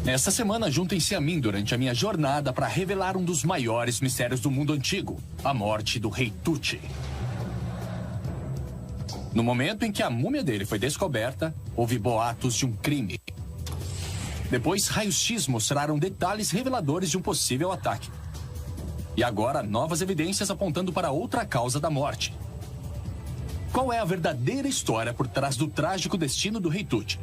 Esta semana, juntem-se a mim durante a minha jornada para revelar um dos maiores mistérios do mundo antigo, a morte do Rei Tut. No momento em que a múmia dele foi descoberta, houve boatos de um crime. Depois, raios-x mostraram detalhes reveladores de um possível ataque. E agora, novas evidências apontando para outra causa da morte. Qual é a verdadeira história por trás do trágico destino do Rei Tut?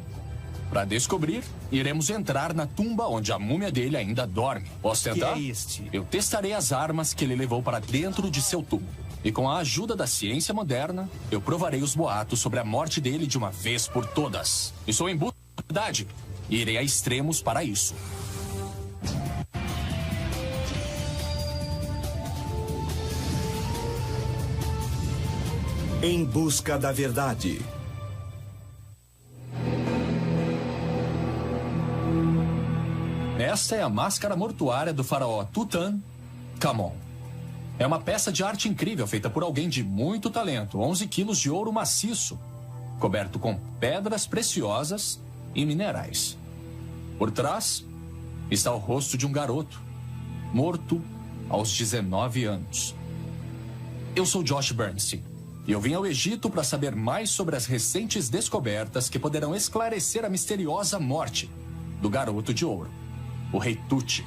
Para descobrir, iremos entrar na tumba onde a múmia dele ainda dorme. Posso tentar? Que é este? Eu testarei as armas que ele levou para dentro de seu túmulo. E com a ajuda da ciência moderna, eu provarei os boatos sobre a morte dele de uma vez por todas. Estou em busca da verdade e irei a extremos para isso. Em busca da verdade. Esta é a máscara mortuária do faraó Tutankhamon. É uma peça de arte incrível feita por alguém de muito talento, 11 quilos de ouro maciço, coberto com pedras preciosas e minerais. Por trás está o rosto de um garoto, morto aos 19 anos. Eu sou Josh Bernstein e eu vim ao Egito para saber mais sobre as recentes descobertas que poderão esclarecer a misteriosa morte do garoto de ouro, o Rei Tut.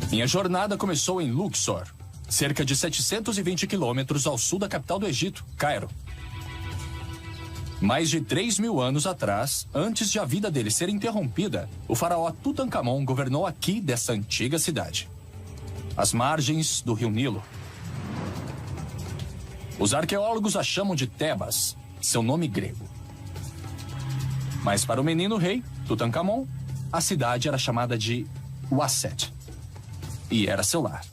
Minha jornada começou em Luxor, cerca de 720 quilômetros ao sul da capital do Egito, Cairo. Mais de 3.000 anos atrás, antes de a vida dele ser interrompida, o faraó Tutankhamon governou aqui dessa antiga cidade, às margens do rio Nilo. Os arqueólogos a chamam de Tebas, seu nome grego. Mas para o menino rei, Tutankhamon, a cidade era chamada de Waset. E era seu lar.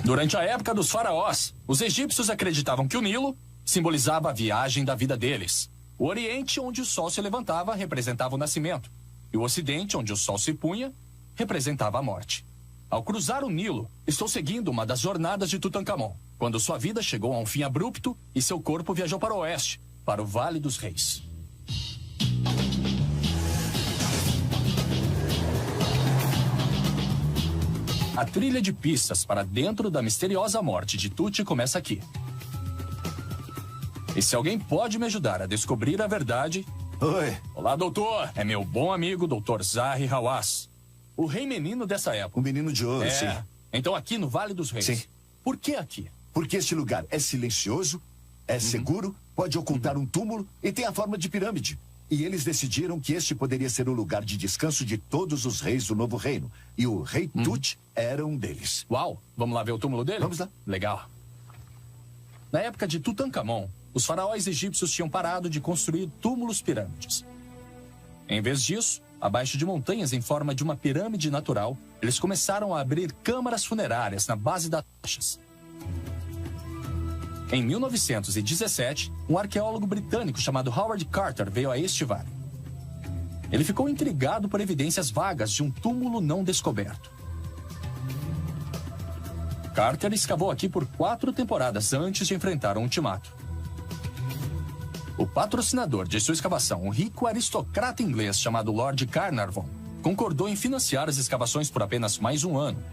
Durante a época dos faraós, os egípcios acreditavam que o Nilo simbolizava a viagem da vida deles. O Oriente, onde o sol se levantava, representava o nascimento. E o Ocidente, onde o sol se punha, representava a morte. Ao cruzar o Nilo, estou seguindo uma das jornadas de Tutankhamon, quando sua vida chegou a um fim abrupto e seu corpo viajou para o oeste, para o Vale dos Reis. A trilha de pistas para dentro da misteriosa morte de Tut começa aqui. E se alguém pode me ajudar a descobrir a verdade... Oi. Olá, doutor. É meu bom amigo, Dr. Zahi Hawass. O rei menino dessa época. O menino de ouro, sim. Então aqui no Vale dos Reis. Sim. Por que aqui? Porque este lugar é silencioso, é seguro, pode ocultar um túmulo e tem a forma de pirâmide. E eles decidiram que este poderia ser o lugar de descanso de todos os reis do novo reino. E o Rei Tut era um deles. Uau! Vamos lá ver o túmulo dele? Vamos lá. Legal. Na época de Tutankhamon, os faraós egípcios tinham parado de construir túmulos pirâmides. Em vez disso, abaixo de montanhas em forma de uma pirâmide natural, eles começaram a abrir câmaras funerárias na base das rochas. Em 1917, um arqueólogo britânico chamado Howard Carter veio a este vale. Ele ficou intrigado por evidências vagas de um túmulo não descoberto. Carter escavou aqui por 4 temporadas antes de enfrentar um ultimato. O patrocinador de sua escavação, um rico aristocrata inglês chamado Lord Carnarvon, concordou em financiar as escavações por apenas mais um ano.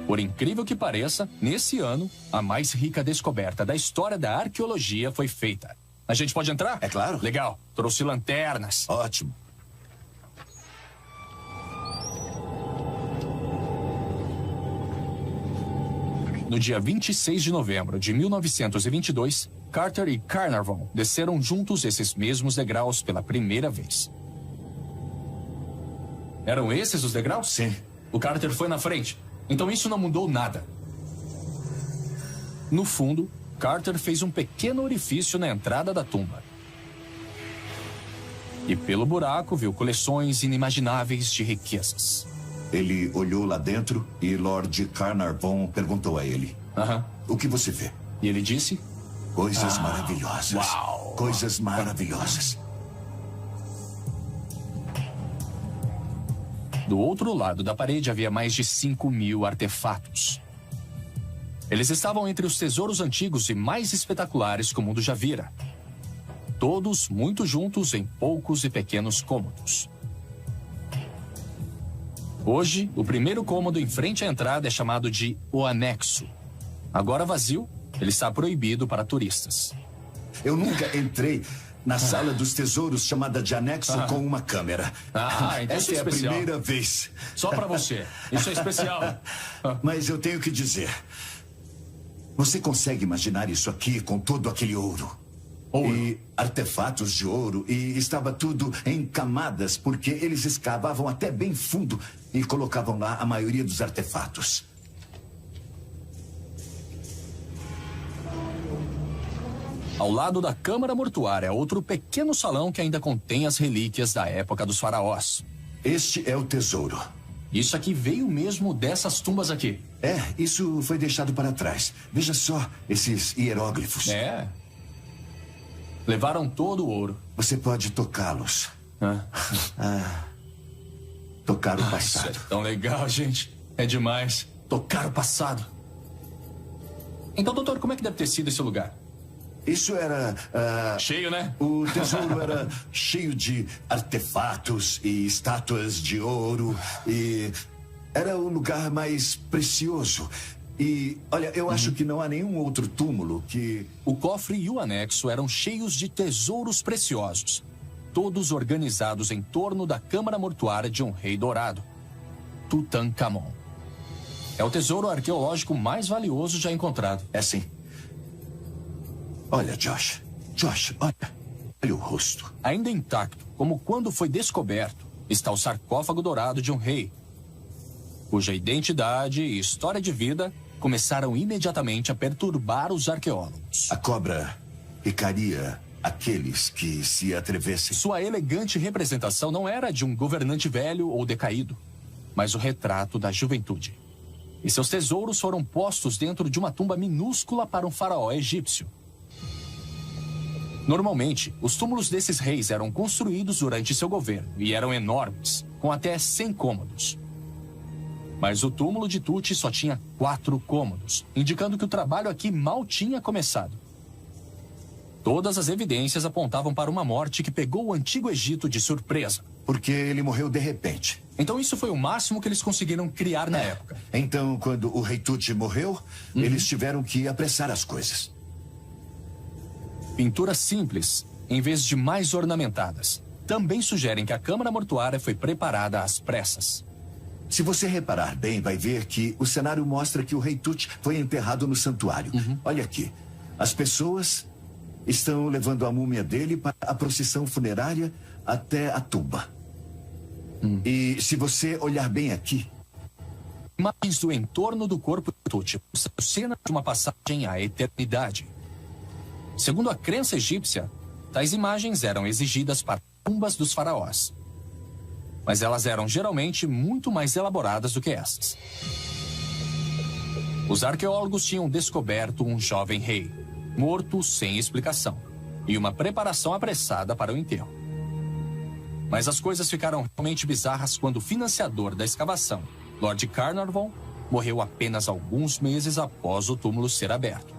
Por incrível que pareça, nesse ano, a mais rica descoberta da história da arqueologia foi feita. A gente pode entrar? É claro. Legal. Trouxe lanternas. Ótimo. No dia 26 de novembro de 1922, Carter e Carnarvon desceram juntos esses mesmos degraus pela primeira vez. Eram esses os degraus? Sim. O Carter foi na frente. Então isso não mudou nada. No fundo, Carter fez um pequeno orifício na entrada da tumba. E pelo buraco viu coleções inimagináveis de riquezas. Ele olhou lá dentro e Lord Carnarvon perguntou a ele: O que você vê? E ele disse: Coisas maravilhosas. Uau! Coisas maravilhosas. Do outro lado da parede havia mais de 5.000 artefatos. Eles estavam entre os tesouros antigos e mais espetaculares que o mundo já vira. Todos muito juntos em poucos e pequenos cômodos. Hoje, o primeiro cômodo em frente à entrada é chamado de O Anexo. Agora vazio, ele está proibido para turistas. Eu nunca entrei na sala dos tesouros chamada de Anexo com uma câmera. Então essa isso é a especial. primeira vez. Só para você. Isso é especial. Mas eu tenho que dizer, você consegue imaginar isso aqui com todo aquele ouro? E artefatos de ouro, e estava tudo em camadas, porque eles escavavam até bem fundo e colocavam lá a maioria dos artefatos. Ao lado da câmara mortuária, outro pequeno salão que ainda contém as relíquias da época dos faraós. Este é o tesouro. Isso aqui veio mesmo dessas tumbas aqui. Isso foi deixado para trás. Veja só esses hieróglifos. Levaram todo o ouro. Você pode tocá-los. Tocar o passado. Isso é tão legal, gente. É demais. Tocar o passado. Então, doutor, como é que deve ter sido esse lugar? Isso era... cheio, né? O tesouro era cheio de artefatos e estátuas de ouro. E era o lugar mais precioso. E, olha, eu acho que não há nenhum outro túmulo que... O cofre e o anexo eram cheios de tesouros preciosos, todos organizados em torno da câmara mortuária de um rei dourado, Tutankhamon. É o tesouro arqueológico mais valioso já encontrado. É sim. Olha, Josh. Josh, olha o rosto. Ainda intacto, como quando foi descoberto, está o sarcófago dourado de um rei, cuja identidade e história de vida começaram imediatamente a perturbar os arqueólogos. A cobra picaria aqueles que se atrevessem. Sua elegante representação não era de um governante velho ou decaído, mas o retrato da juventude. E seus tesouros foram postos dentro de uma tumba minúscula para um faraó egípcio. Normalmente, os túmulos desses reis eram construídos durante seu governo e eram enormes, com até 100 cômodos. Mas o túmulo de Tut só tinha 4 cômodos, indicando que o trabalho aqui mal tinha começado. Todas as evidências apontavam para uma morte que pegou o antigo Egito de surpresa. Porque ele morreu de repente. Então isso foi o máximo que eles conseguiram criar na época. Então, quando o rei Tut morreu, eles tiveram que apressar as coisas. Pinturas simples, em vez de mais ornamentadas, também sugerem que a câmara mortuária foi preparada às pressas. Se você reparar bem, vai ver que o cenário mostra que o rei Tut foi enterrado no santuário. Olha aqui. As pessoas estão levando a múmia dele para a procissão funerária até a tumba. E se você olhar bem aqui... Imagens do entorno do corpo de Tut, cena de uma passagem à eternidade. Segundo a crença egípcia, tais imagens eram exigidas para tumbas dos faraós. Mas elas eram geralmente muito mais elaboradas do que essas. Os arqueólogos tinham descoberto um jovem rei, morto sem explicação, e uma preparação apressada para o enterro. Mas as coisas ficaram realmente bizarras quando o financiador da escavação, Lord Carnarvon, morreu apenas alguns meses após o túmulo ser aberto.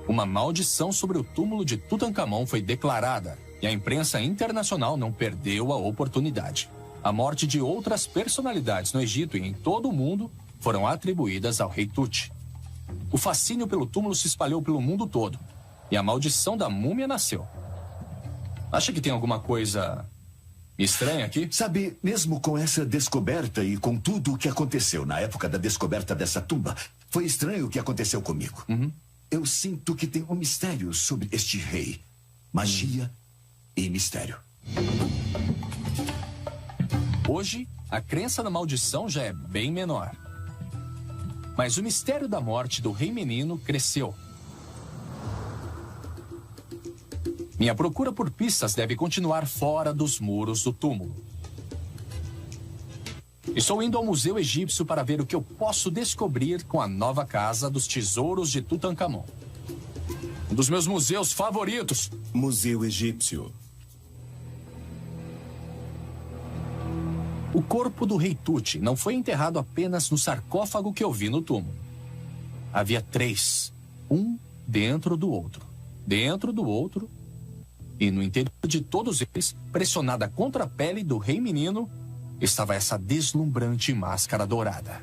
Uma maldição sobre o túmulo de Tutankhamon foi declarada e a imprensa internacional não perdeu a oportunidade. A morte de outras personalidades no Egito e em todo o mundo foram atribuídas ao rei Tut. O fascínio pelo túmulo se espalhou pelo mundo todo e a maldição da múmia nasceu. Acha que tem alguma coisa estranha aqui? Sabe, mesmo com essa descoberta e com tudo o que aconteceu na época da descoberta dessa tumba, foi estranho o que aconteceu comigo. Eu sinto que tem um mistério sobre este rei. Magia e mistério. Hoje, a crença na maldição já é bem menor. Mas o mistério da morte do rei menino cresceu. Minha procura por pistas deve continuar fora dos muros do túmulo. Estou indo ao Museu Egípcio para ver o que eu posso descobrir com a nova casa dos tesouros de Tutankhamon. Um dos meus museus favoritos. Museu Egípcio. O corpo do rei Tut não foi enterrado apenas no sarcófago que eu vi no túmulo. havia 3. Um dentro do outro. Dentro do outro. E no interior de todos eles, pressionada contra a pele do rei menino, estava essa deslumbrante máscara dourada.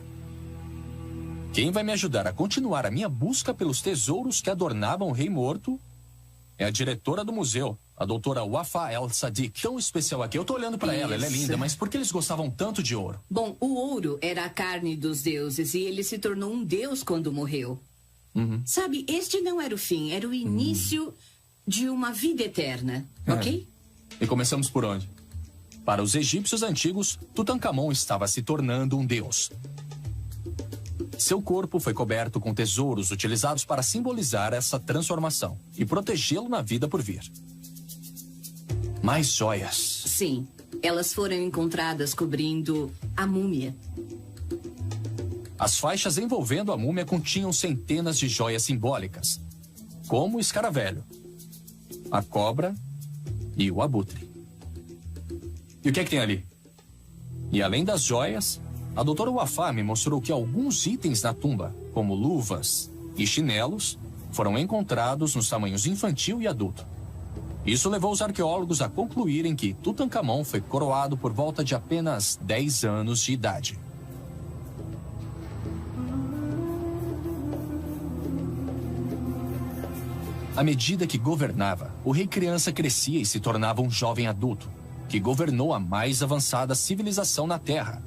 Quem vai me ajudar a continuar a minha busca pelos tesouros que adornavam o rei morto é a diretora do museu, a doutora Wafa El-Sadiq. Tão especial aqui. Eu tô olhando pra ela é linda, mas por que eles gostavam tanto de ouro? Bom, o ouro era a carne dos deuses e ele se tornou um deus quando morreu. Sabe, este não era o fim, era o início de uma vida eterna, ok? E começamos por onde? Para os egípcios antigos, Tutankhamon estava se tornando um deus. Seu corpo foi coberto com tesouros utilizados para simbolizar essa transformação e protegê-lo na vida por vir. Mais joias. Sim, elas foram encontradas cobrindo a múmia. As faixas envolvendo a múmia continham centenas de joias simbólicas, como o escaravelho, a cobra e o abutre. E o que é que tem ali? E além das joias, a doutora Wafa me mostrou que alguns itens na tumba, como luvas e chinelos, foram encontrados nos tamanhos infantil e adulto. Isso levou os arqueólogos a concluírem que Tutankhamon foi coroado por volta de apenas 10 anos de idade. À medida que governava, o rei criança crescia e se tornava um jovem adulto, que governou a mais avançada civilização na Terra,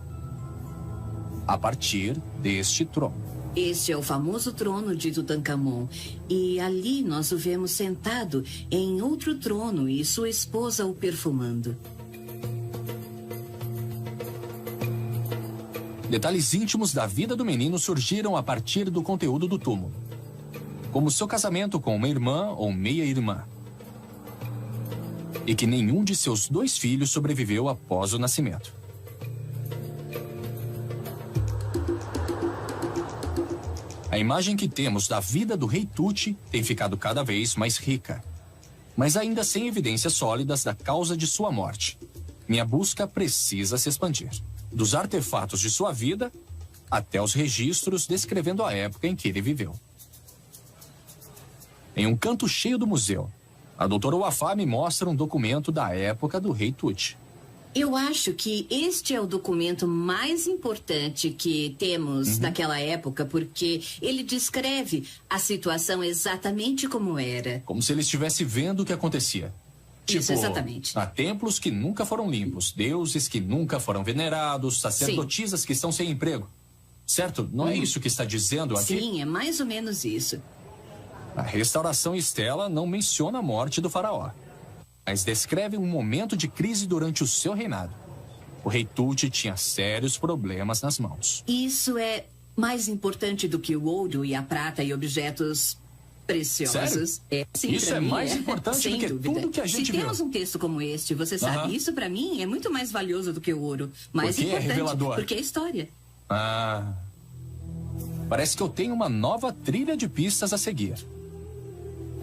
a partir deste trono. Este é o famoso trono de Tutankhamon. E ali nós o vemos sentado em outro trono e sua esposa o perfumando. Detalhes íntimos da vida do menino surgiram a partir do conteúdo do túmulo, como seu casamento com uma irmã ou meia-irmã, e que nenhum de seus 2 filhos sobreviveu após o nascimento. A imagem que temos da vida do rei Tut tem ficado cada vez mais rica, mas ainda sem evidências sólidas da causa de sua morte. Minha busca precisa se expandir, dos artefatos de sua vida até os registros descrevendo a época em que ele viveu. Em um canto cheio do museu, a doutora Wafa me mostra um documento da época do rei Tut. Eu acho que este é o documento mais importante que temos naquela época, porque ele descreve a situação exatamente como era. Como se ele estivesse vendo o que acontecia. Isso, exatamente. Há templos que nunca foram limpos, deuses que nunca foram venerados, sacerdotisas que estão sem emprego. Certo? Não é isso que está dizendo aqui? Sim, é mais ou menos isso. A restauração Estela não menciona a morte do faraó, mas descreve um momento de crise durante o seu reinado. O rei Tut tinha sérios problemas nas mãos. Isso é mais importante do que o ouro e a prata e objetos preciosos. Sério? Sim, isso é mais importante do que tudo que a gente viu. Se temos um texto como este, você sabe, isso pra mim é muito mais valioso do que o ouro. Mais importante, é revelador. Porque é história. Parece que eu tenho uma nova trilha de pistas a seguir.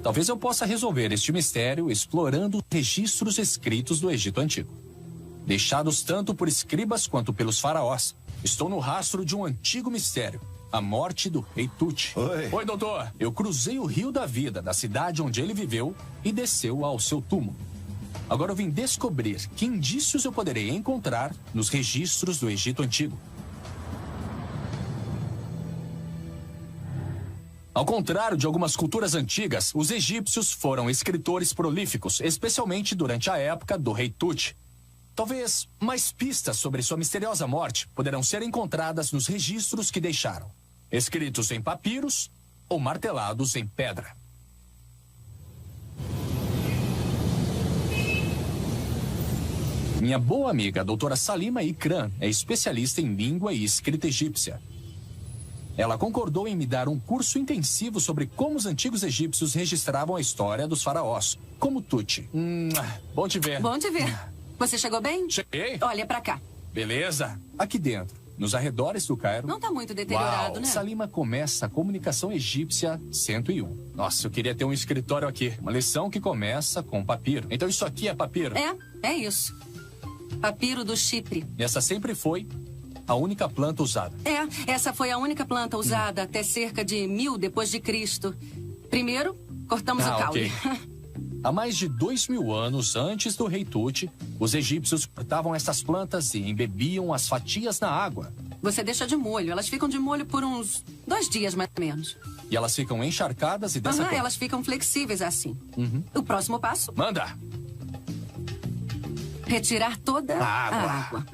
Talvez eu possa resolver este mistério explorando os registros escritos do Egito Antigo, deixados tanto por escribas quanto pelos faraós. Estou no rastro de um antigo mistério, a morte do rei Tut. Oi, doutor. Eu cruzei o rio da vida, da cidade onde ele viveu, e desceu ao seu túmulo. Agora eu vim descobrir que indícios eu poderei encontrar nos registros do Egito Antigo. Ao contrário de algumas culturas antigas, os egípcios foram escritores prolíficos, especialmente durante a época do rei Tut. Talvez mais pistas sobre sua misteriosa morte poderão ser encontradas nos registros que deixaram, escritos em papiros ou martelados em pedra. Minha boa amiga, a doutora Salima Ikram, é especialista em língua e escrita egípcia. Ela concordou em me dar um curso intensivo sobre como os antigos egípcios registravam a história dos faraós, como Tut. Bom te ver. Bom te ver. Você chegou bem? Cheguei. Olha pra cá. Beleza. Aqui dentro, nos arredores do Cairo... Não tá muito deteriorado, né? Salima começa a comunicação egípcia 101. Nossa, eu queria ter um escritório aqui. Uma lição que começa com papiro. Então isso aqui é papiro? É isso. Papiro do Chipre. Essa sempre foi a única planta usada. Essa foi a única planta usada até cerca de 1000 depois de Cristo. Primeiro, cortamos o caule. Okay. Há mais de 2000 anos antes do rei Tut, os egípcios cortavam essas plantas e embebiam as fatias na água. Você deixa de molho. Elas ficam de molho por uns 2 dias, mais ou menos. E elas ficam encharcadas e dessa cor. Elas ficam flexíveis assim. O próximo passo? Manda! Retirar toda a água.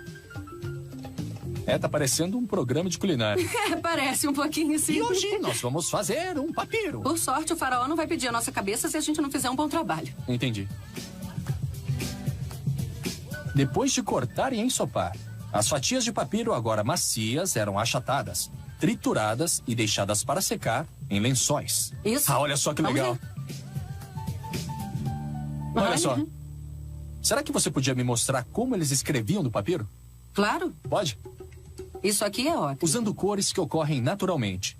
Tá parecendo um programa de culinária. Parece um pouquinho, sim. E hoje nós vamos fazer um papiro. Por sorte, o faraó não vai pedir a nossa cabeça se a gente não fizer um bom trabalho. Entendi. Depois de cortar e ensopar, as fatias de papiro agora macias eram achatadas, trituradas e deixadas para secar em lençóis. Isso. Olha só que legal. Olha só. Será que você podia me mostrar como eles escreviam no papiro? Claro. Pode? Isso aqui é ocre. Usando cores que ocorrem naturalmente.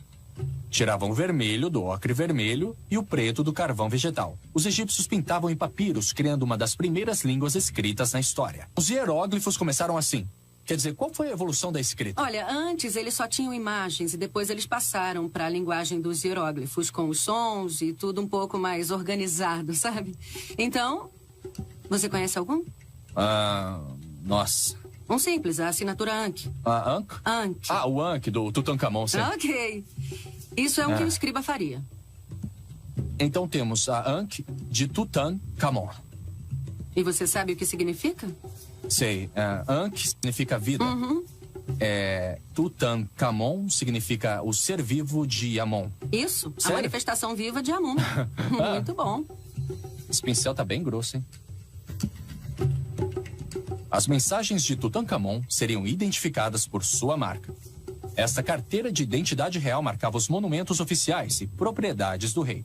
Tiravam o vermelho do ocre vermelho e o preto do carvão vegetal. Os egípcios pintavam em papiros, criando uma das primeiras línguas escritas na história. Os hieróglifos começaram assim. Quer dizer, qual foi a evolução da escrita? Olha, antes eles só tinham imagens e depois eles passaram para a linguagem dos hieróglifos, com os sons e tudo um pouco mais organizado, sabe? Então, você conhece algum? Nossa. Um simples, a assinatura Ankh. A Ankh? Ankh. O Ankh do Tutankhamon, sim. Ok. Isso é o que o escriba faria. Então temos a Ankh de Tutankhamon. E você sabe o que significa? Sei. Ankh significa vida. Tutankhamon significa o ser vivo de Amon. Isso. Sério? A manifestação viva de Amon. Muito bom. Esse pincel tá bem grosso, hein? As mensagens de Tutankhamon seriam identificadas por sua marca. Esta carteira de identidade real marcava os monumentos oficiais e propriedades do rei,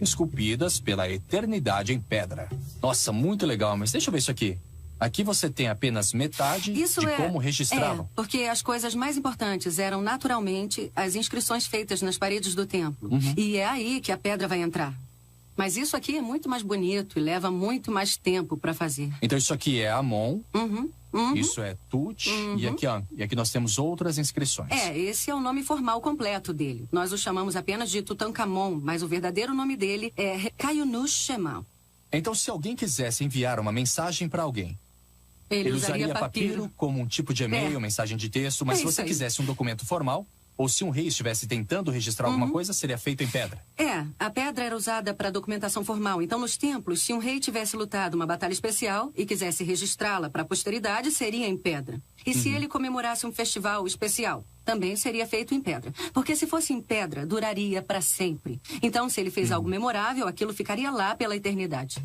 esculpidas pela eternidade em pedra. Nossa, muito legal, mas deixa eu ver isso aqui. Aqui você tem apenas metade de como registravam. Porque as coisas mais importantes eram naturalmente as inscrições feitas nas paredes do templo. E é aí que a pedra vai entrar. Mas isso aqui é muito mais bonito e leva muito mais tempo para fazer. Então isso aqui é Amon, isso é Tut e aqui Ankh. E aqui nós temos outras inscrições. Esse é o nome formal completo dele. Nós o chamamos apenas de Tutankhamon, mas o verdadeiro nome dele é Rekayunush Shemal. Então se alguém quisesse enviar uma mensagem para alguém, ele usaria papiro como um tipo de e-mail, mensagem de texto, mas se você quisesse um documento formal, ou se um rei estivesse tentando registrar alguma coisa, seria feito em pedra. A pedra era usada para documentação formal. Então, nos templos, se um rei tivesse lutado uma batalha especial e quisesse registrá-la para a posteridade, seria em pedra. E se ele comemorasse um festival especial, também seria feito em pedra. Porque se fosse em pedra, duraria para sempre. Então, se ele fez algo memorável, aquilo ficaria lá pela eternidade.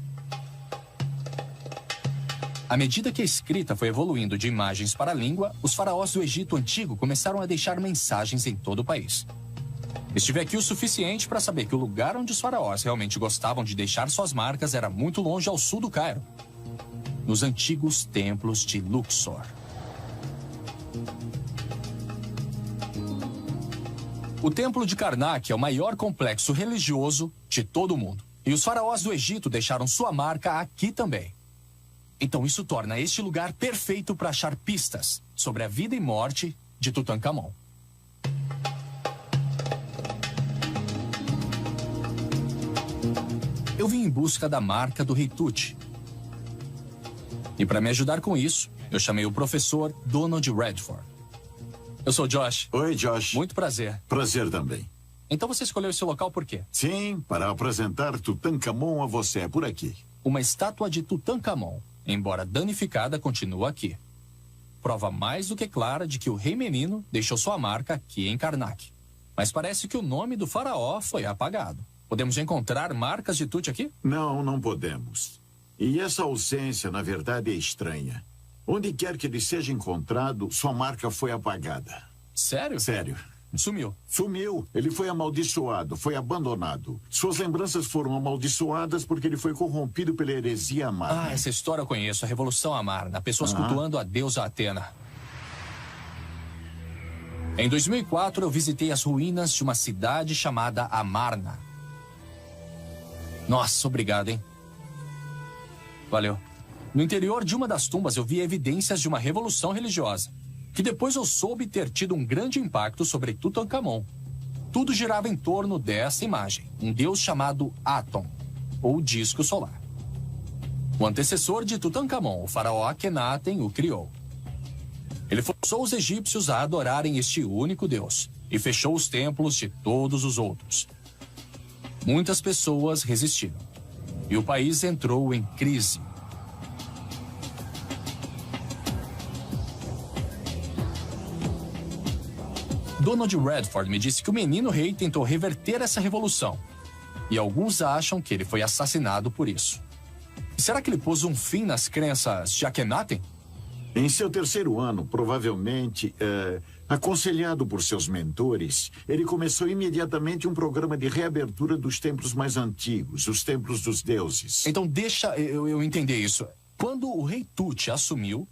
À medida que a escrita foi evoluindo de imagens para a língua, os faraós do Egito Antigo começaram a deixar mensagens em todo o país. Estive aqui o suficiente para saber que o lugar onde os faraós realmente gostavam de deixar suas marcas era muito longe ao sul do Cairo, nos antigos templos de Luxor. O templo de Karnak é o maior complexo religioso de todo o mundo. E os faraós do Egito deixaram sua marca aqui também. Então isso torna este lugar perfeito para achar pistas sobre a vida e morte de Tutankhamon. Eu vim em busca da marca do rei Tut. E para me ajudar com isso, eu chamei o professor Donald Redford. Eu sou Josh. Oi, Josh. Muito prazer. Prazer também. Então você escolheu esse local por quê? Sim, para apresentar Tutankhamon a você, por aqui. Uma estátua de Tutankhamon, embora danificada, continua aqui. Prova mais do que clara de que o rei menino deixou sua marca aqui em Karnak. Mas parece que o nome do faraó foi apagado. Podemos encontrar marcas de Tut aqui? Não, não podemos. E essa ausência, na verdade, é estranha. Onde quer que ele seja encontrado, sua marca foi apagada. Sério? Sério. Sumiu. Sumiu. Ele foi amaldiçoado, foi abandonado. Suas lembranças foram amaldiçoadas porque ele foi corrompido pela heresia Amarna. Essa história eu conheço, a Revolução Amarna. Pessoas cultuando a deusa Atena. Em 2004, eu visitei as ruínas de uma cidade chamada Amarna. Nossa, obrigado, hein? Valeu. No interior de uma das tumbas, eu vi evidências de uma revolução religiosa. que depois eu soube ter tido um grande impacto sobre Tutankhamon. Tudo girava em torno dessa imagem, um deus chamado Aton, ou disco solar. O antecessor de Tutankhamon, o faraó Akhenaten, o criou. Ele forçou os egípcios a adorarem este único deus e fechou os templos de todos os outros. Muitas pessoas resistiram e o país entrou em crise. Donald Redford me disse que o menino rei tentou reverter essa revolução e alguns acham que ele foi assassinado por isso. Será que ele pôs um fim nas crenças de Akhenaten? Em seu terceiro ano, provavelmente, aconselhado por seus mentores, ele começou imediatamente um programa de reabertura dos templos mais antigos, os templos dos deuses. Então deixa eu entender isso. Quando o rei Tut assumiu,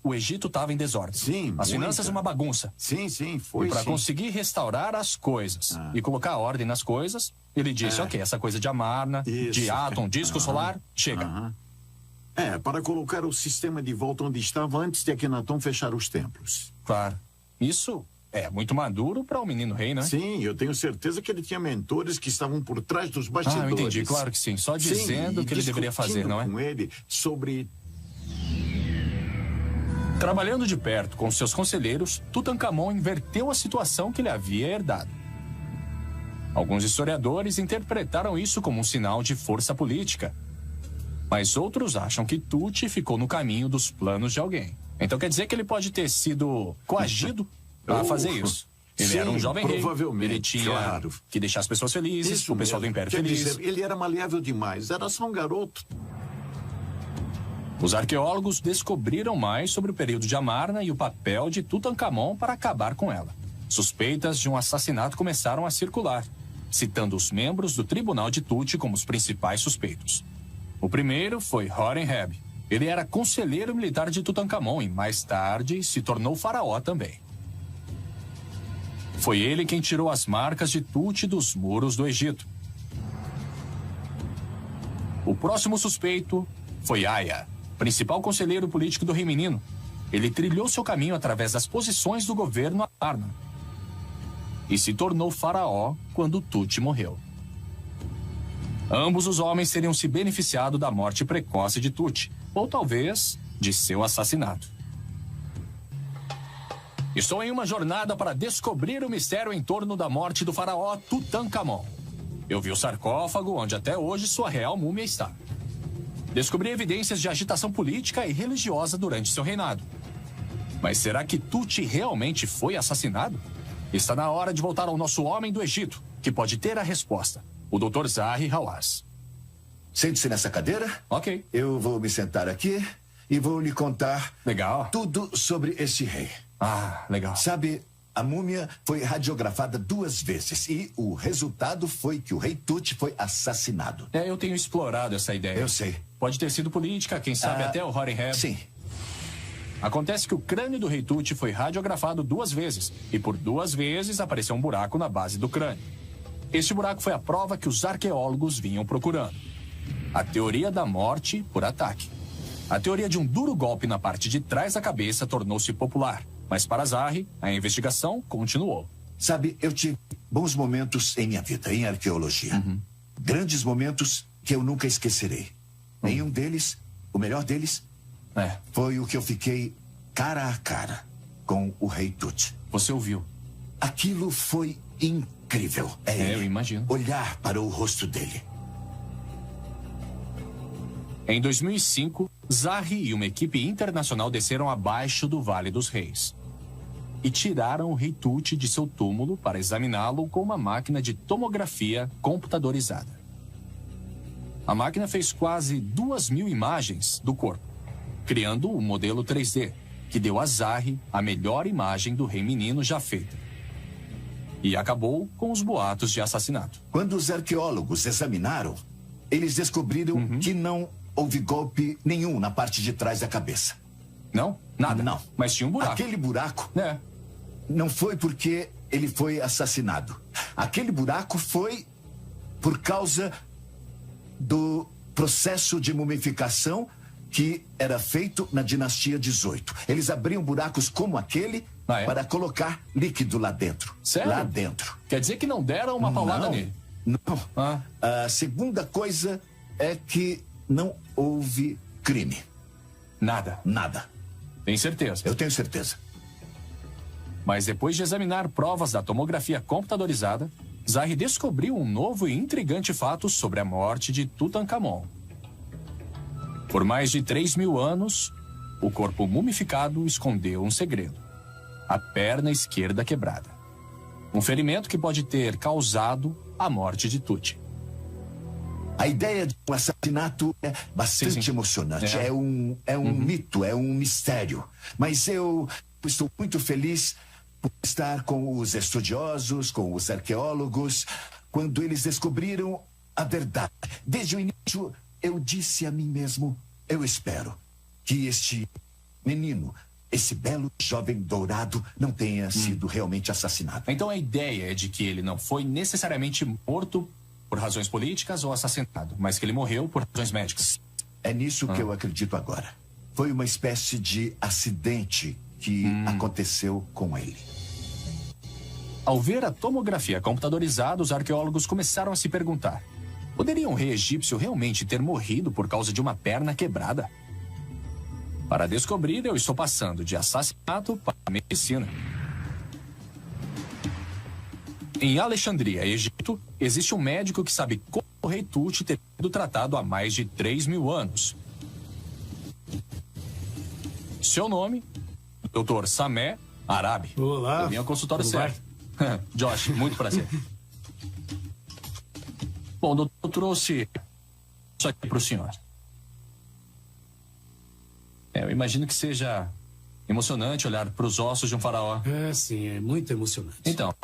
o Egito estava em desordem. Sim, as finanças uma bagunça. Sim, foi. E para conseguir restaurar as coisas e colocar ordem nas coisas, ele disse, ok, essa coisa de Amarna, de Aton, disco solar, chega. Para colocar o sistema de volta onde estava antes de Akhenaton fechar os templos. Claro. Isso é muito maduro para o menino rei, né? Sim, eu tenho certeza que ele tinha mentores que estavam por trás dos bastidores. Eu entendi, claro que sim. Só dizendo o que ele deveria fazer, não é? Com ele sobre... Trabalhando de perto com seus conselheiros, Tutankhamon inverteu a situação que ele havia herdado. Alguns historiadores interpretaram isso como um sinal de força política, mas outros acham que Tut ficou no caminho dos planos de alguém. Então quer dizer que ele pode ter sido coagido a fazer isso. Ele era um jovem rei, ele tinha que deixar as pessoas felizes, o pessoal do Império feliz. Quer dizer, ele era maleável demais, era só um garoto. Os arqueólogos descobriram mais sobre o período de Amarna e o papel de Tutankhamon para acabar com ela. Suspeitas de um assassinato começaram a circular, citando os membros do tribunal de Tut como os principais suspeitos. O primeiro foi Horemheb. Ele era conselheiro militar de Tutankhamon e, mais tarde, se tornou faraó também. Foi ele quem tirou as marcas de Tut dos muros do Egito. O próximo suspeito foi Aya, principal conselheiro político do rei menino. Ele trilhou seu caminho através das posições do governo Amarna e se tornou faraó quando Tut morreu. Ambos os homens teriam se beneficiado da morte precoce de Tut, ou talvez de seu assassinato. Estou em uma jornada para descobrir o mistério em torno da morte do faraó Tutankhamon. Eu vi o sarcófago onde até hoje sua real múmia está. Descobri evidências de agitação política e religiosa durante seu reinado. Mas será que Tut realmente foi assassinado? Está na hora de voltar ao nosso homem do Egito, que pode ter a resposta. O Dr. Zahi Hawass. Sente-se nessa cadeira. Ok. Eu vou me sentar aqui e vou lhe contar... Legal. Tudo sobre esse rei. Legal. Sabe, a múmia foi radiografada 2 vezes e o resultado foi que o rei Tut foi assassinado. Eu tenho explorado essa ideia. Eu sei. Pode ter sido política, quem sabe até o Horemheb. Sim. Acontece que o crânio do rei Tut foi radiografado 2 vezes e por 2 vezes apareceu um buraco na base do crânio. Este buraco foi a prova que os arqueólogos vinham procurando. A teoria da morte por ataque. A teoria de um duro golpe na parte de trás da cabeça tornou-se popular, mas para Zahi, a investigação continuou. Sabe, eu tive bons momentos em minha vida, em arqueologia. Grandes momentos que eu nunca esquecerei. Em um deles, o melhor deles, foi o que eu fiquei cara a cara com o rei Tut. Você ouviu? Aquilo foi incrível. Eu imagino. Olhar para o rosto dele. Em 2005, Zahi e uma equipe internacional desceram abaixo do Vale dos Reis e tiraram o rei Tut de seu túmulo para examiná-lo com uma máquina de tomografia computadorizada. A máquina fez quase 2.000 imagens do corpo, criando um modelo 3D, que deu a Zahi a melhor imagem do rei menino já feita. E acabou com os boatos de assassinato. Quando os arqueólogos examinaram, eles descobriram que não houve golpe nenhum na parte de trás da cabeça. Não? Nada? Não. Mas tinha um buraco. Aquele buraco não foi porque ele foi assassinado. Aquele buraco foi por causa do processo de mumificação que era feito na dinastia 18. Eles abriam buracos como aquele para colocar líquido lá dentro. Sério? Lá dentro. Quer dizer que não deram uma paulada nele? Não. A segunda coisa é que não houve crime. Nada? Nada. Tem certeza? Eu tenho certeza. Mas depois de examinar provas da tomografia computadorizada, Zahi descobriu um novo e intrigante fato sobre a morte de Tutankhamon. Por mais de 3.000 anos, o corpo mumificado escondeu um segredo: a perna esquerda quebrada. Um ferimento que pode ter causado a morte de Tut. A ideia de um assassinato é bastante emocionante. É um mito, é um mistério. Mas eu estou muito feliz por estar com os estudiosos, com os arqueólogos, quando eles descobriram a verdade. Desde o início, eu disse a mim mesmo, eu espero que este menino, esse belo jovem dourado, não tenha sido realmente assassinado. Então a ideia é de que ele não foi necessariamente morto por razões políticas ou assassinado, mas que ele morreu por razões médicas. É nisso que eu acredito agora. Foi uma espécie de acidente que aconteceu com ele. Ao ver a tomografia computadorizada, os arqueólogos começaram a se perguntar: poderia um rei egípcio realmente ter morrido por causa de uma perna quebrada? Para descobrir, eu estou passando de assassinato para medicina. Em Alexandria, Egito, existe um médico que sabe como o rei Tut ter sido tratado há mais de 3.000 anos. Seu nome, Dr. Sameh Arabi. Olá. Eu vim ao consultório certo. Josh, muito prazer. Bom, o doutor trouxe isso aqui para o senhor. Eu imagino que seja emocionante olhar para os ossos de um faraó. É, sim, é muito emocionante. Então,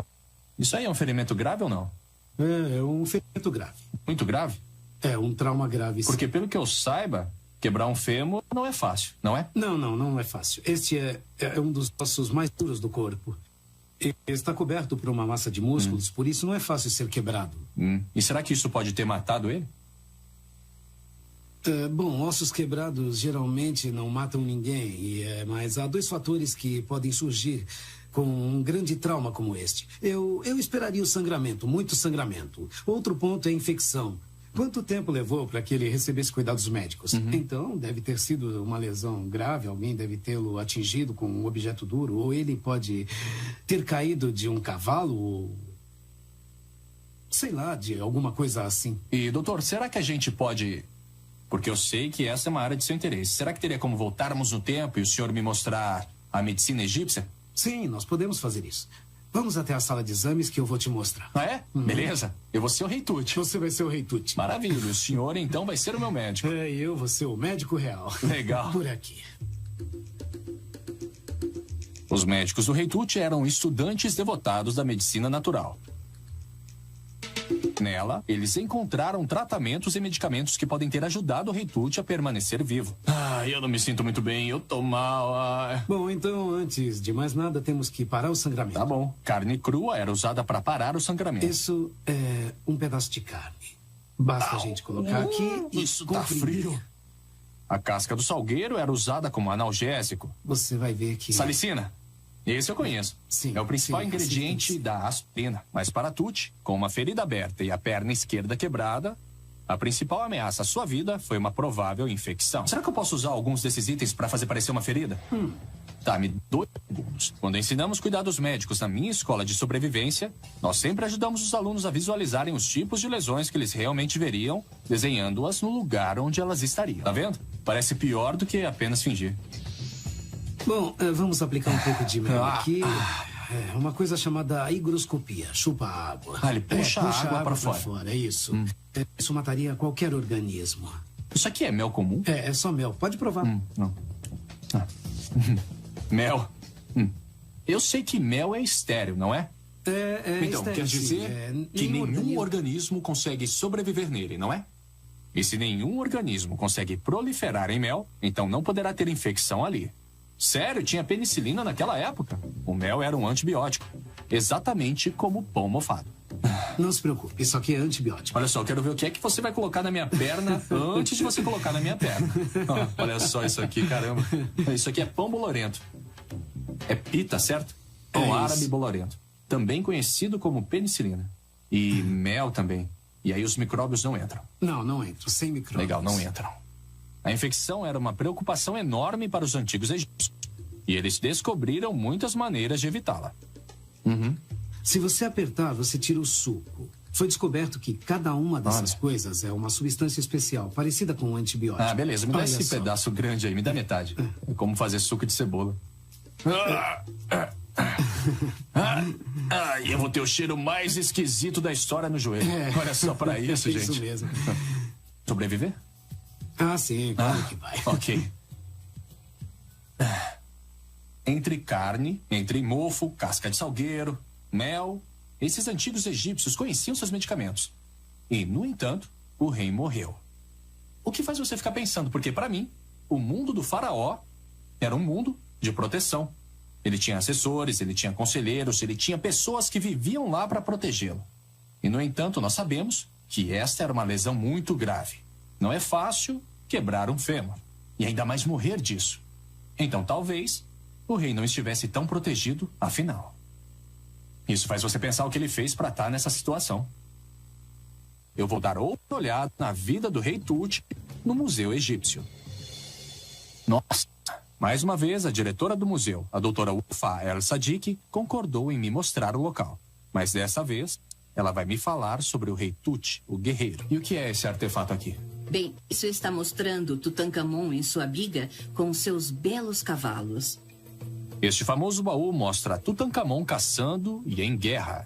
isso aí é um ferimento grave ou não? É um ferimento grave. Muito grave? É, um trauma grave, sim. Porque, pelo que eu saiba, quebrar um fêmur não é fácil, não é? Não é fácil. Este é um dos ossos mais duros do corpo. Ele está coberto por uma massa de músculos, por isso não é fácil ser quebrado. E será que isso pode ter matado ele? Bom, ossos quebrados geralmente não matam ninguém, mas há 2 fatores que podem surgir com um grande trauma como este. Eu esperaria o sangramento, muito sangramento. Outro ponto é a infecção. Quanto tempo levou para que ele recebesse cuidados médicos? Então, deve ter sido uma lesão grave, alguém deve tê-lo atingido com um objeto duro, ou ele pode ter caído de um cavalo, ou sei lá, de alguma coisa assim. E, doutor, será que a gente pode... Porque eu sei que essa é uma área de seu interesse. Será que teria como voltarmos no tempo e o senhor me mostrar a medicina egípcia? Sim, nós podemos fazer isso. Vamos até a sala de exames que eu vou te mostrar. Ah, é? Beleza. Eu vou ser o rei Tut. Você vai ser o rei Tut. Maravilha. O senhor, então, vai ser o meu médico. E eu vou ser o médico real. Legal. Por aqui. Os médicos do rei Tut eram estudantes devotados da medicina natural. Nela, eles encontraram tratamentos e medicamentos que podem ter ajudado o rei Tut a permanecer vivo. Eu não me sinto muito bem, eu tô mal. Bom, então, antes de mais nada, temos que parar o sangramento. Tá bom. Carne crua era usada para parar o sangramento. Isso é um pedaço de carne. Basta a gente colocar aqui e isso tá frio. A casca do salgueiro era usada como analgésico. Você vai ver que... Salicina. Esse eu conheço. Sim, é o principal sim, ingrediente da aspirina. Mas para Tut, com uma ferida aberta e a perna esquerda quebrada, a principal ameaça à sua vida foi uma provável infecção. Será que eu posso usar alguns desses itens para fazer parecer uma ferida? Tá, me 2 segundos. Quando ensinamos cuidados médicos na minha escola de sobrevivência, nós sempre ajudamos os alunos a visualizarem os tipos de lesões que eles realmente veriam, desenhando-as no lugar onde elas estariam. Tá vendo? Parece pior do que apenas fingir. Bom, vamos aplicar um pouco de mel aqui. É uma coisa chamada higroscopia. Chupa a água. Ele puxa a água para fora. É isso. Isso mataria qualquer organismo. Isso aqui é mel comum? É só mel. Pode provar. Não. Mel. Eu sei que mel é estéril, não é? Então, estéril, quer dizer que nenhum organismo consegue sobreviver nele, não é? E se nenhum organismo consegue proliferar em mel, então não poderá ter infecção ali. Sério, tinha penicilina naquela época. O mel era um antibiótico, exatamente como o pão mofado. Não se preocupe, isso aqui é antibiótico. Olha só, eu quero ver o que é que você vai colocar na minha perna antes de você colocar na minha perna. Olha só isso aqui, caramba. Isso aqui é pão bolorento. É pita, certo? Pão árabe bolorento. Também conhecido como penicilina. E mel também. E aí os micróbios não entram. Não entram. Sem micróbios. Legal, não entram. A infecção era uma preocupação enorme para os antigos egípcios. E eles descobriram muitas maneiras de evitá-la. Se você apertar, você tira o suco. Foi descoberto que cada uma dessas coisas é uma substância especial, parecida com um antibiótico. Ah, beleza. Me dá esse pedaço grande aí. Me dá metade. É como fazer suco de cebola. E eu vou ter o cheiro mais esquisito da história no joelho. Olha só pra isso, gente. Isso mesmo. Sobreviver? Ah, sim, claro que vai. Ok. Entre carne, entre mofo, casca de salgueiro, mel, esses antigos egípcios conheciam seus medicamentos. E, no entanto, o rei morreu. O que faz você ficar pensando? Porque, para mim, o mundo do faraó era um mundo de proteção. Ele tinha assessores, ele tinha conselheiros, ele tinha pessoas que viviam lá para protegê-lo. E, no entanto, nós sabemos que esta era uma lesão muito grave. Não é fácil quebrar um fêmur. E ainda mais morrer disso. Então, talvez, o rei não estivesse tão protegido, afinal. Isso faz você pensar o que ele fez para estar nessa situação. Eu vou dar outra olhada na vida do rei Tut no Museu Egípcio. Nossa! Mais uma vez, a diretora do museu, a doutora Wafa El-Sadiq, concordou em me mostrar o local. Mas dessa vez, ela vai me falar sobre o rei Tut, o guerreiro. E o que é esse artefato aqui? Bem, isso está mostrando Tutankhamon em sua biga com seus belos cavalos. Este famoso baú mostra Tutankhamon caçando e em guerra.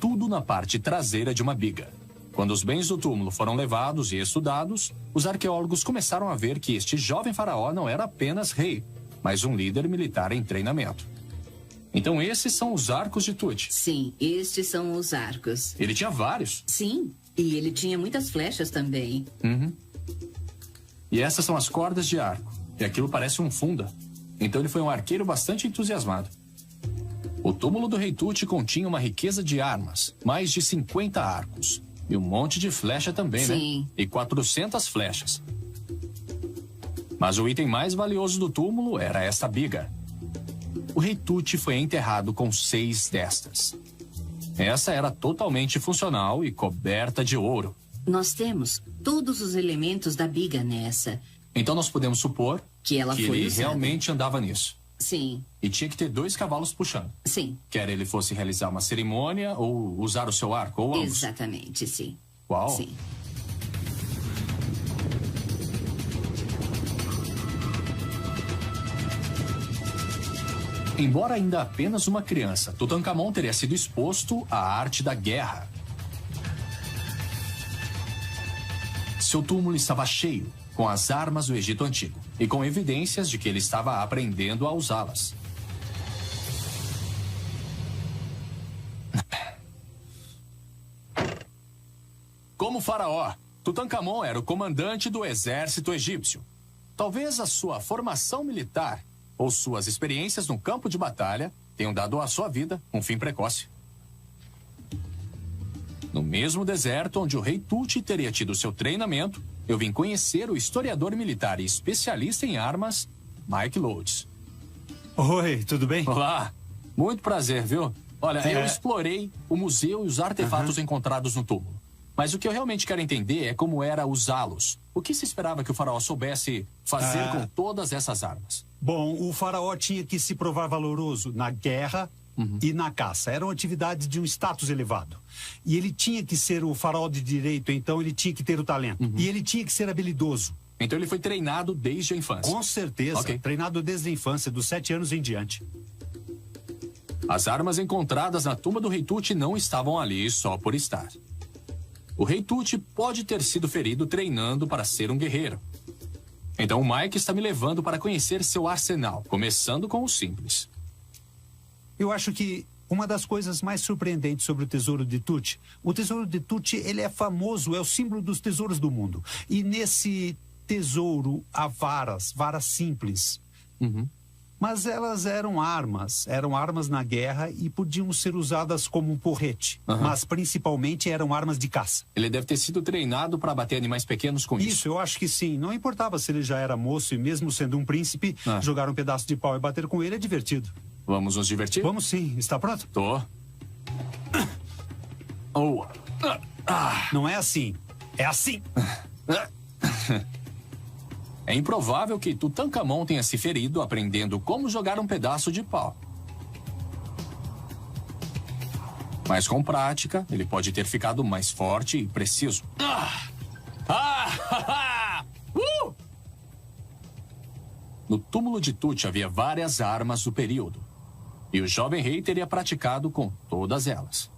Tudo na parte traseira de uma biga. Quando os bens do túmulo foram levados e estudados, os arqueólogos começaram a ver que este jovem faraó não era apenas rei, mas um líder militar em treinamento. Então esses são os arcos de Tut. Sim, estes são os arcos. Ele tinha vários. Sim, e ele tinha muitas flechas também. E essas são as cordas de arco. E aquilo parece um funda. Então ele foi um arqueiro bastante entusiasmado. O túmulo do rei Tut continha uma riqueza de armas, mais de 50 arcos. E um monte de flecha também, Sim. né? E 400 flechas. Mas o item mais valioso do túmulo era esta biga. O rei Tut foi enterrado com 6 destas. Essa era totalmente funcional e coberta de ouro. Nós temos todos os elementos da biga nessa. Então nós podemos supor Que ela foi ele usada. realmente andava nisso. Sim, E tinha que ter 2 cavalos puxando. sim, Quer ele fosse realizar uma cerimônia ou usar o seu arco, ou ambos. exatamente, sim. Uau. Sim. Embora ainda apenas uma criança, Tutankhamon teria sido exposto à arte da guerra. Seu túmulo estava cheio com as armas do Egito Antigo e com evidências de que ele estava aprendendo a usá-las. Como faraó, Tutankhamon era o comandante do exército egípcio. Talvez a sua formação militar ou suas experiências no campo de batalha tenham dado à sua vida um fim precoce. No mesmo deserto onde o rei Tut teria tido seu treinamento, eu vim conhecer o historiador militar e especialista em armas, Mike Lodes. Oi, tudo bem? Olá, muito prazer, viu? Olha, eu explorei o museu e os artefatos encontrados no túmulo. Mas o que eu realmente quero entender é como era usá-los. O que se esperava que o faraó soubesse fazer com todas essas armas? Bom, o faraó tinha que se provar valoroso na guerra e na caça. Eram atividades de um status elevado. E ele tinha que ser o faraó de direito, então ele tinha que ter o talento. E ele tinha que ser habilidoso. Então ele foi treinado desde a infância. Com certeza. Ok. Treinado desde a infância, dos 7 anos em diante. As armas encontradas na tumba do rei Tut não estavam ali só por estar. O rei Tut pode ter sido ferido treinando para ser um guerreiro. Então o Mike está me levando para conhecer seu arsenal, começando com o simples. Eu acho que uma das coisas mais surpreendentes sobre o tesouro de Tut, o tesouro de Tut, ele é famoso, é o símbolo dos tesouros do mundo. E nesse tesouro há varas simples. Mas elas eram armas na guerra e podiam ser usadas como um porrete. Mas principalmente eram armas de caça. Ele deve ter sido treinado para bater animais pequenos com isso. Isso, eu acho que sim. Não importava se ele já era moço e mesmo sendo um príncipe, jogar um pedaço de pau e bater com ele é divertido. Vamos nos divertir? Vamos sim. Está pronto? Tô. Não é assim. É assim. É improvável que Tutankhamon tenha se ferido aprendendo como jogar um pedaço de pau. Mas com prática, ele pode ter ficado mais forte e preciso. No túmulo de Tut havia várias armas do período. E o jovem rei teria praticado com todas elas.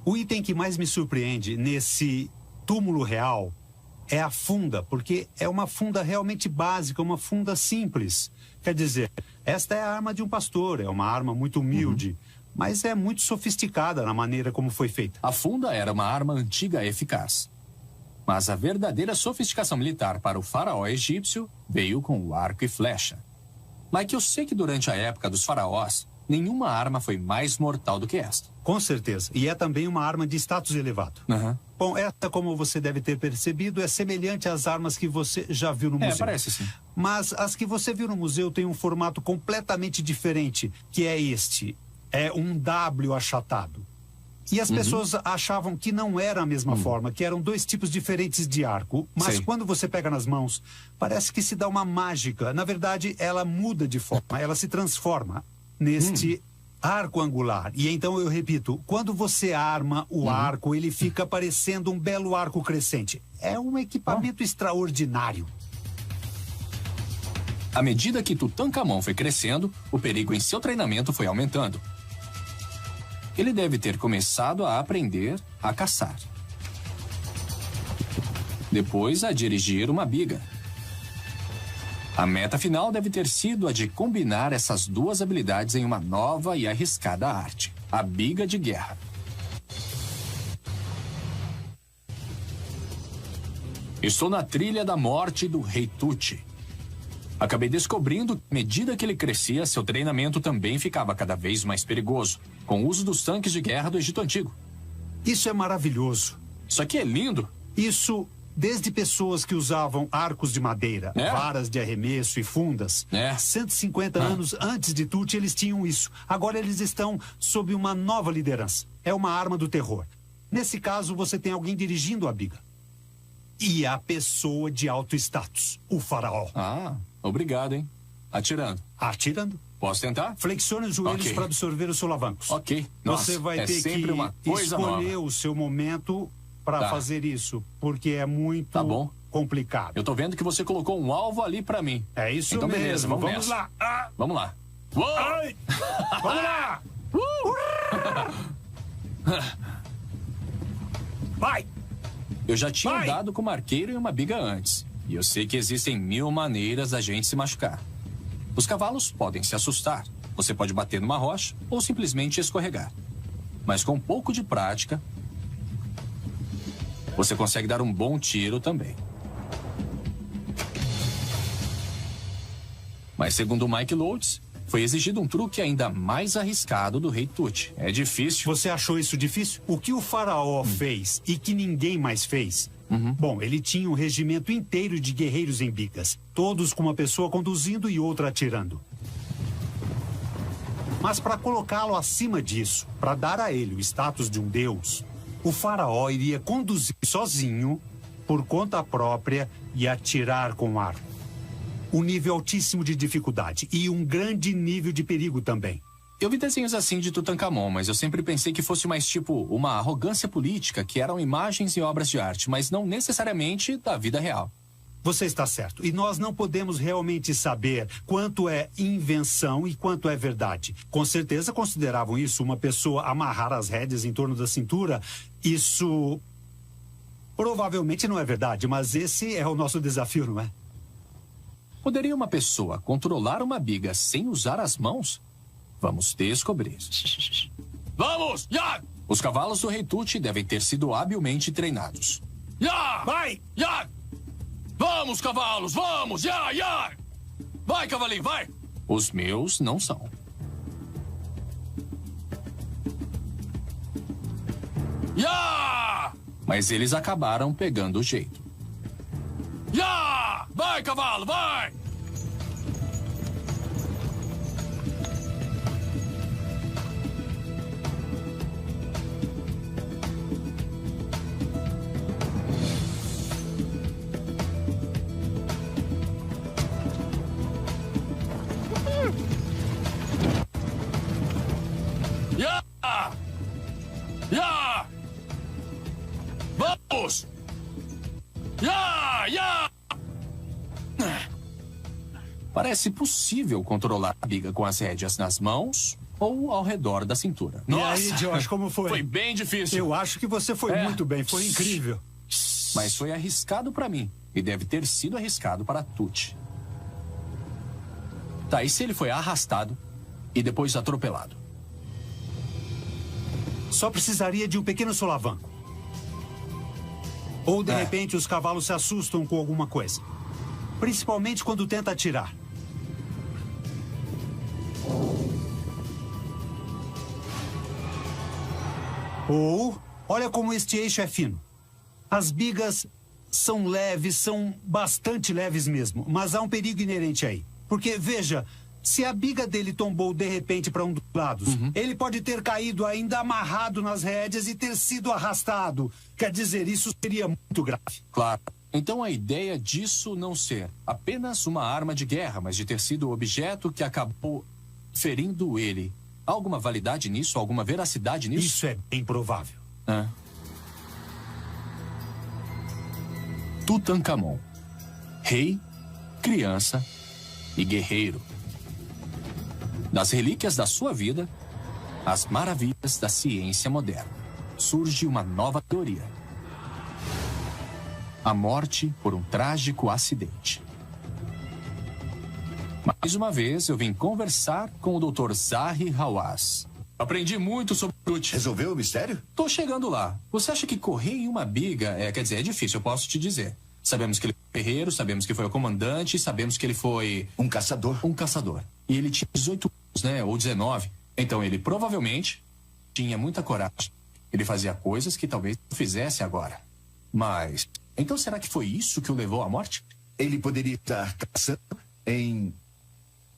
O item que mais me surpreende nesse túmulo real é a funda, porque é uma funda realmente básica, uma funda simples. Quer dizer, esta é a arma de um pastor, é uma arma muito humilde, mas é muito sofisticada na maneira como foi feita. A funda era uma arma antiga e eficaz. Mas a verdadeira sofisticação militar para o faraó egípcio veio com o arco e flecha. Mike, eu sei que durante a época dos faraós, nenhuma arma foi mais mortal do que esta. Com certeza. E é também uma arma de status elevado. Bom, esta, como você deve ter percebido, é semelhante às armas que você já viu no museu. Parece sim. Mas as que você viu no museu têm um formato completamente diferente, que é este. É um W achatado. E as pessoas achavam que não era a mesma forma, que eram dois tipos diferentes de arco. Mas quando você pega nas mãos, parece que se dá uma mágica. Na verdade, ela muda de forma, ela se transforma neste arco angular. E então eu repito, quando você arma o arco, ele fica parecendo um belo arco crescente. É um equipamento extraordinário. À medida que Tutankhamon foi crescendo, o perigo em seu treinamento foi aumentando. Ele deve ter começado a aprender a caçar. Depois a dirigir uma biga. A meta final deve ter sido a de combinar essas duas habilidades em uma nova e arriscada arte, a biga de guerra. Estou na trilha da morte do rei Tut. Acabei descobrindo que, à medida que ele crescia, seu treinamento também ficava cada vez mais perigoso, com o uso dos tanques de guerra do Egito Antigo. Isso é maravilhoso. Isso aqui é lindo. Isso, desde pessoas que usavam arcos de madeira, varas de arremesso e fundas. 150 anos antes de Tut, eles tinham isso. Agora eles estão sob uma nova liderança. É uma arma do terror. Nesse caso, você tem alguém dirigindo a biga. E a pessoa de alto status, o faraó. Obrigado, hein? Atirando. Atirando. Posso tentar? Flexione os joelhos para absorver os solavancos. Nossa, você vai ter que escolher o seu momento para fazer isso, porque é muito complicado. Eu tô vendo que você colocou um alvo ali para mim. É isso então, mesmo. Beleza, vamos lá. Vamos lá. Ai! Vamos lá! Vai! Eu já tinha andado com um arqueiro e uma biga antes. E eu sei que existem 1000 maneiras da gente se machucar. Os cavalos podem se assustar. Você pode bater numa rocha ou simplesmente escorregar. Mas com um pouco de prática, você consegue dar um bom tiro também. Mas segundo Mike Lourdes, foi exigido um truque ainda mais arriscado do rei Tut. É difícil. Você achou isso difícil? O que o faraó fez e que ninguém mais fez? Bom, ele tinha um regimento inteiro de guerreiros em bigas, todos com uma pessoa conduzindo e outra atirando. Mas para colocá-lo acima disso, para dar a ele o status de um deus, o faraó iria conduzir sozinho, por conta própria, e atirar com arco. Um nível altíssimo de dificuldade e um grande nível de perigo também. Eu vi desenhos assim de Tutankhamon, mas eu sempre pensei que fosse mais tipo uma arrogância política, que eram imagens e obras de arte, mas não necessariamente da vida real. Você está certo. E nós não podemos realmente saber quanto é invenção e quanto é verdade. Com certeza consideravam isso uma pessoa amarrar as rédeas em torno da cintura. Isso provavelmente não é verdade, mas esse é o nosso desafio, não é? Poderia uma pessoa controlar uma biga sem usar as mãos? Vamos descobrir. Vamos! Ya! Os cavalos do rei Tut devem ter sido habilmente treinados. Ya! Vai! Ya! Vamos, cavalos! Vamos! Ya! Ya! Vai, cavalinho, vai! Os meus não são. Ya! Mas eles acabaram pegando o jeito. Ya! Vai, cavalo, vai! Ya! Ya! Vamos! Ya! Ya! Parece possível controlar a biga com as rédeas nas mãos ou ao redor da cintura. E aí, Josh, como foi? Foi bem difícil. Eu acho que você foi muito bem, foi incrível. Mas foi arriscado para mim e deve ter sido arriscado para Tucci. Tá, e se ele foi arrastado e depois atropelado? Só precisaria de um pequeno solavanco. Ou, de repente, os cavalos se assustam com alguma coisa. Principalmente quando tenta atirar. Ou, olha como este eixo é fino. As bigas são leves, são bastante leves mesmo. Mas há um perigo inerente aí. Porque, veja, se a biga dele tombou de repente para um dos lados, ele pode ter caído ainda amarrado nas rédeas e ter sido arrastado. Quer dizer, isso seria muito grave. Claro. Então a ideia disso não ser apenas uma arma de guerra, mas de ter sido o objeto que acabou ferindo ele. Há alguma validade nisso? Alguma veracidade nisso? Isso é bem provável. Tutankhamon. Rei, criança e guerreiro. Das relíquias da sua vida, as maravilhas da ciência moderna, surge uma nova teoria. A morte por um trágico acidente. Mais uma vez, eu vim conversar com o Dr. Zahi Hawass. Aprendi muito sobre Tucci. Resolveu o mistério? Tô chegando lá. Você acha que correr em uma biga quer dizer, é difícil, eu posso te dizer. Sabemos que ele foi guerreiro, sabemos que foi o comandante, sabemos que ele foi... Um caçador. Um caçador. E ele tinha 18 anos, né? Ou 19. Então ele provavelmente tinha muita coragem. Ele fazia coisas que talvez não fizesse agora. Mas... então será que foi isso que o levou à morte? Ele poderia estar caçando em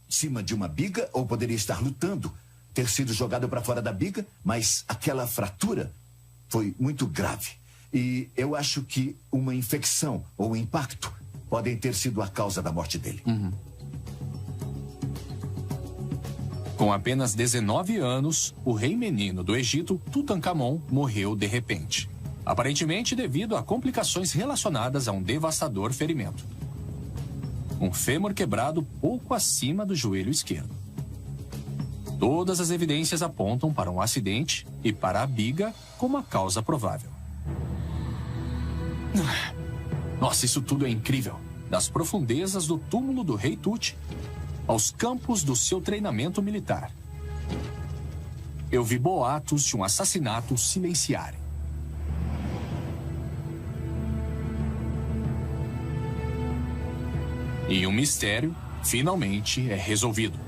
cima de uma biga ou poderia estar lutando, ter sido jogado para fora da biga, mas aquela fratura foi muito grave. E eu acho que uma infecção ou impacto podem ter sido a causa da morte dele. Com apenas 19 anos, o rei menino do Egito, Tutankhamon, morreu de repente. Aparentemente devido a complicações relacionadas a um devastador ferimento. Um fêmur quebrado pouco acima do joelho esquerdo. Todas as evidências apontam para um acidente e para a biga como a causa provável. Nossa, isso tudo é incrível. Das profundezas do túmulo do rei Tut aos campos do seu treinamento militar. Eu vi boatos de um assassinato silenciarem. E um mistério finalmente é resolvido.